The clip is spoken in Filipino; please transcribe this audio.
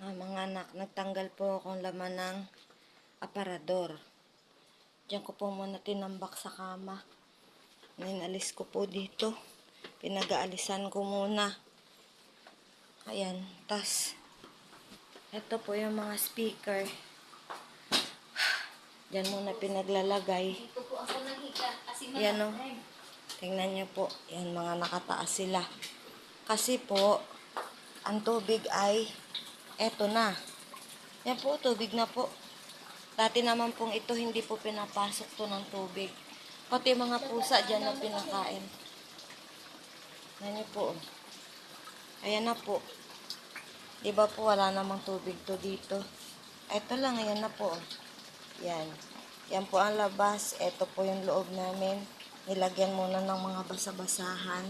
Mga anak, nagtanggal po akong laman ng aparador. Diyan ko po muna tinambak sa kama. Ninalis ko po dito. Pinag-aalisan ko muna. Ayan. Tas, ito po yung mga speaker. Diyan muna pinaglalagay. Dito po ako naghiga kasi Yan o. Tingnan nyo po. Yan, mga nakataas sila. Kasi po, ang tubig ay eto na. Yan po, tubig na po. Dati naman pong ito, hindi po pinapasok to ng tubig. Pati mga pusa dyan na pinakain. Yan nyo po. Ayan na po. Diba po, wala namang tubig to dito. Eto lang, ayan na po. Yan. Yan po ang labas. Eto po yung loob namin. Nilagyan muna ng mga basa-basahan.